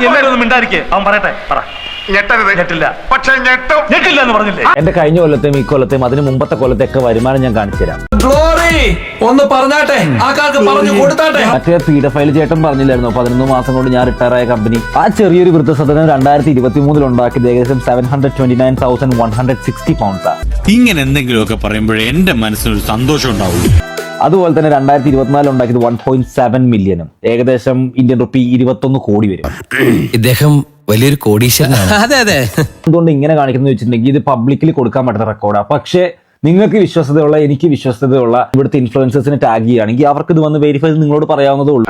എല്ലാവരും ഒന്നും മിണ്ടായിരിക്കേ, അവൻ പറയട്ടെ. പറ. ഞെട്ടില്ല. പക്ഷേ ഞെട്ടില്ല എന്ന് പറഞ്ഞില്ലേ? എന്റെ കഴിഞ്ഞ കൊല്ലത്തെയും ഇക്കൊല്ലത്തെയും അതിന് മുമ്പത്തെ കൊല്ലത്തെയൊക്കെ വരുമാനം ഞാൻ കാണിച്ചു തരാം. ഒന്ന് പറഞ്ഞാട്ടെ, പറഞ്ഞു കൊടുത്താട്ടെ. മറ്റേ പീഡഫൈൽ ചേട്ടൻ പറഞ്ഞില്ലായിരുന്നു 11 മാസം കൊണ്ട് ഞാൻ റിട്ടയർ ആയ കമ്പനി. ആ ചെറിയൊരു വൃദ്ധസദനം 2023 ഉണ്ടാക്കിയത് ഏകദേശം 729,160 പൗണ്ട്സാണ്. ഇങ്ങനെ എന്തെങ്കിലുമൊക്കെ പറയുമ്പോഴേ എന്റെ മനസ്സിനൊരു സന്തോഷം ഉണ്ടാവുള്ളൂ. അതുപോലെ തന്നെ 2024 ഉണ്ടാക്കിയത് 1.7 മില്യനും, ഏകദേശം ഇന്ത്യൻ റുപ്പി 21 കോടി വരും. ഇദ്ദേഹം വലിയൊരു കോടീശ്വരനാണ്. അതെ അതെ. എന്തുകൊണ്ട് ഇങ്ങനെ കാണിക്കുന്നത് വെച്ചിട്ടുണ്ടെങ്കിൽ ഇത് പബ്ലിക്കിൽ കൊടുക്കാൻ പറ്റുന്ന റെക്കോർഡാണ്. പക്ഷേ നിങ്ങൾക്ക് വിശ്വസതയുള്ള, എനിക്ക് വിശ്വസതയുള്ള ഇവിടുത്തെ ഇൻഫ്ലുവൻസേഴ്സിനെ ടാഗ് ചെയ്യുകയാണെങ്കിൽ അവർക്ക് ഇത് വന്ന് വെരിഫൈ നിങ്ങളോട് പറയാവുന്നതേ ഉള്ളൂ.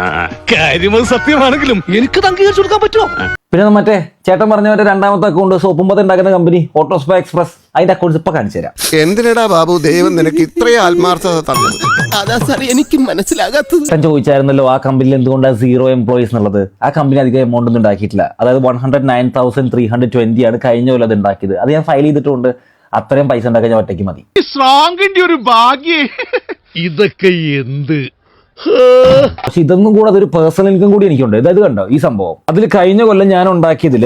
കാര്യം സത്യമാണെങ്കിലും എനിക്ക് അംഗീകരിച്ചു കൊടുക്കാൻ പറ്റുമോ? പിന്നെ മറ്റേ ചേട്ടൻ പറഞ്ഞ മറ്റേ രണ്ടാമത്തെ അക്കൗണ്ട് സോപ്പും പത ഉണ്ടാക്കുന്ന കമ്പനി ഓട്ടോസ്പ എക്സ്പ്രസ്, അതിന്റെ അക്കൗണ്ട്സ് ഇപ്പൊ കാണിച്ചു തരാം. എന്തിനടാ ബാബു ദൈവം നിനക്ക് ഇത്രയും ആത്മാർത്ഥത തന്നത്? അതാ സാർ എനിക്ക് മനസ്സിലാകാത്തത്. ഞാൻ ചോദിച്ചായിരുന്നല്ലോ ആ കമ്പനിയിൽ എന്തുകൊണ്ടാണ് 0 എംപ്ലോയീസ് എന്നുള്ളത്. ആ കമ്പനി അധികം എമൗണ്ട് ഒന്നും ഉണ്ടാക്കിയിട്ടില്ല. അതായത് 109,320 ആണ് കഴിഞ്ഞ കൊല്ലം അത് ഉണ്ടാക്കിയത്. അത് ഞാൻ ഫയൽ ചെയ്തിട്ടുണ്ട്. അത്രയും പൈസ ഉണ്ടാക്കാൻ ഞാൻ ഒറ്റയ്ക്ക് മതി. ഒരു ഭാഗ്യം. ഇതൊക്കെ എന്ത്? പക്ഷെ ഇതൊന്നും കൂടെ അതൊരു പേഴ്സണൽ ഇൻകം കൂടി എനിക്കുണ്ട്. അതായത് കണ്ടോ ഈ സംഭവം, അതിൽ കഴിഞ്ഞ കൊല്ലം ഞാൻ ഉണ്ടാക്കിയതിൽ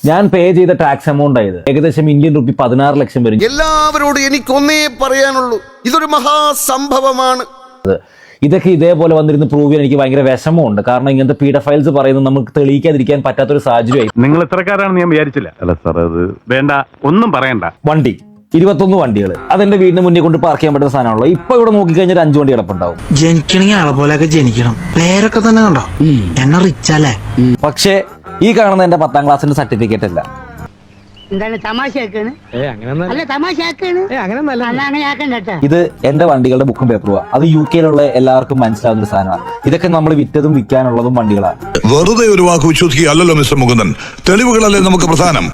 ഞാൻ പേ ചെയ്ത ടാക്സ് എമൗണ്ട് ആയത് ഏകദേശം ഇന്ത്യൻ റുപ്പി 16 ലക്ഷം വരും. എല്ലാവരോടും എനിക്കൊന്നേ പറയാനുള്ളൂ, ഇതൊരു മഹാസംഭവമാണ്. ഇതൊക്കെ ഇതേപോലെ വന്നിരുന്ന് പ്രൂവ് ചെയ്യാൻ എനിക്ക് ഭയങ്കര വിഷമമുണ്ട്. കാരണം ഇങ്ങനത്തെ പീഡഫൈൽസ് പറയുന്നത് നമുക്ക് തെളിയിക്കാതിരിക്കാൻ പറ്റാത്തൊരു സാഹചര്യമായി. നിങ്ങൾ ഇത്രക്കാരാണെന്ന് ഞാൻ വിചാരിച്ചില്ല. അല്ല സാർ, അത് വേണ്ട, ഒന്നും പറയണ്ട. വണ്ടി 21 വണ്ടികൾ അതെന്റെ വീടിന് മുന്നിൽ കൊണ്ട് പാർക്ക് ചെയ്യാൻ പറ്റുന്ന സാധനമാണല്ലോ. ഇപ്പൊ ഇവിടെ നോക്കിക്കഴിഞ്ഞാൽ 5 വണ്ടി കിടപ്പുണ്ടാവും. ജനിക്കണമെങ്കിൽ ആളെ പോലെയൊക്കെ ജനിക്കണം. പേരൊക്കെ തന്നെ കണ്ടോ, എന്നെ റിച്ചല്ലേ. പക്ഷേ ഈ കാണുന്ന എന്റെ 10ാം ക്ലാസ്സിന്റെ സർട്ടിഫിക്കറ്റ് അല്ല. ഇത് എന്റെ വണ്ടികളുടെ ബുക്കും പേപ്പറുമാണ്. അത് UK-യിലുള്ള എല്ലാവർക്കും മനസ്സിലാവുന്ന ഒരു സാധനമാണ്. ഇതൊക്കെ നമ്മൾ വിറ്റതും വിൽക്കാനുള്ളതും വണ്ടികളാണ്. വെറുതെ ഒരു വാക്ക് വിശ്വസിക്കുകയല്ലോ മിസ്റ്റർ മുകുന്ദൻ, തെളിവുകളല്ലേ നമുക്ക് പ്രധാനം.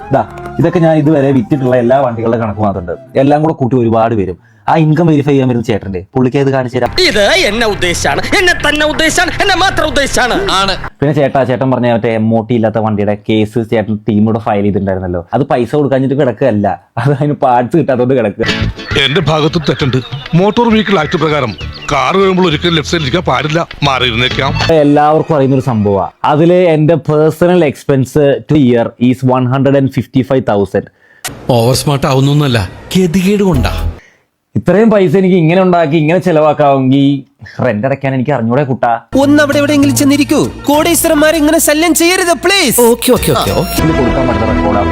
ഇതൊക്കെ ഞാൻ ഇതുവരെ വിറ്റിട്ടുള്ള എല്ലാ വണ്ടികളുടെ കണക്ക് മാത്രമുണ്ട്. എല്ലാം കൂടെ കൂട്ടി ഒരുപാട് വരും. ആ ഇൻകം വെരിഫൈ ചെയ്യാൻ വരുന്ന ചേട്ടന്റെ പുള്ളിക്ക് ഇത് കാണിച്ചു തരാം. ഇത് എന്നെ ഉദ്ദേശാണ്, എന്നെ തന്നെ ഉദ്ദേശാണ്, എന്നെ മാത്രം ഉദ്ദേശാണ്. പിന്നെ ചേട്ടൻ പറഞ്ഞ മറ്റേ MOT ഇല്ലാത്ത വണ്ടിയുടെ കേസ് ചേട്ടൻ ടീമോട് ഫയൽ ചെയ്തിട്ടുണ്ടായിരുന്നല്ലോ. അത് പൈസ കൊടുക്കാഞ്ഞിട്ട് കിടക്കുകയല്ല, അത് അതിന് പാർട്സ് കിട്ടാത്തതുകൊണ്ട് കിടക്കുക. എന്റെ ഭാഗത്തും തെറ്റുണ്ട്. മോട്ടോർ വെഹിക്കിൾ ആക്ട് പ്രകാരം കാർ വരുമ്പോൾ ഒരിക്കലും ലെഫ്റ്റ് സൈഡിൽ ഇരിക്കാൻ പാടില്ല, മാറിയിരുന്നേക്കാം. എല്ലാവർക്കും അറിയുന്ന ഒരു സംഭവമാണ്. അതില് എന്റെ personal expense to year is 155,000. Over smart ആവുന്നല്ല, ഗതികേട് കൊണ്ടാ. ഇത്രയും പൈസ എനിക്ക് ഇങ്ങനെ ഉണ്ടാക്കി ഇങ്ങനെ ചെലവാക്കാമെങ്കിൽ റെന്റ് അടയ്ക്കാൻ എനിക്ക് അറിഞ്ഞൂടെ കുട്ടാ. ഒന്ന് അവിടെ എവിടെയെങ്കിലും ചെന്നിരിക്കൂ. കോടീശ്വരന്മാരെ ഇങ്ങനെ ശല്യം ചെയ്യരുത് പ്ലീസ്. ഓക്കെ കൊടുക്കാൻ പറ്റുന്ന റെക്കോർഡാ.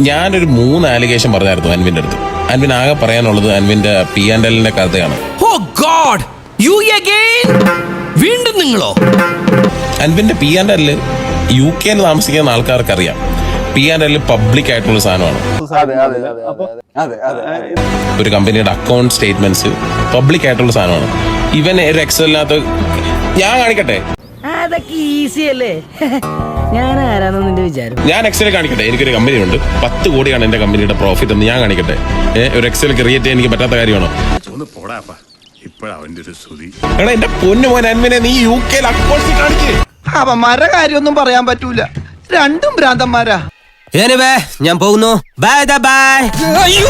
ഞാനൊരു 3 ആലിഗേഷൻ പറഞ്ഞായിരുന്നു അൻവിന്റെ അടുത്ത്. അൻവിൻ ആകെ പറയാനുള്ളത് അൻവിന്റെ P&L കഥയാണ്. ഓ ഗോഡ്, യു അഗൈൻ? വീണ്ടും നിങ്ങളോ? അൻവിന്റെ P&L UK-യിൽ താമസിക്കുന്ന ആൾക്കാർക്ക് അറിയാം. P&L പബ്ലിക് ആയിട്ടുള്ള സാധനമാണ്. ഒരു കമ്പനിയുടെ അക്കൗണ്ട് സ്റ്റേറ്റ്മെന്റ്സ് പബ്ലിക് ആയിട്ടുള്ള സാധനമാണ്. ഇവൻ ഒരു എക്സലിനകത്ത് ഞാൻ കാണിക്കട്ടെ, അതൊക്കെ ഈസി അല്ലേ? ഞാൻ ആരാണെന്ന് നിന്റെ വിചാരം? ഞാൻ എക്സൽ കാണിക്കട്ടെ. എനിക്കൊരു കമ്പനി ഉണ്ട്, 10 കോടിയാണ് എന്റെ കമ്പനിയുടെ പ്രോഫിറ്റ് എന്ന് ഞാൻ കാണിക്കട്ടെ. ഒരു എക്സൽ ക്രിയേറ്റ് ചെയ്യാൻ എനിക്ക് പറ്റാത്ത കാര്യമാണോ? എടാ എന്റെ പൊന്നു മോൻ അൻവിനെ, നീ UK-യിൽ അക്കൗണ്ട്സ് കാണിക്കേ. അവന്മാരുടെ കാര്യമൊന്നും പറയാൻ പറ്റൂല, രണ്ടും ഭ്രാന്തന്മാരാ. ഞാൻ പോകുന്നു. Bye bye. അയ്യോ.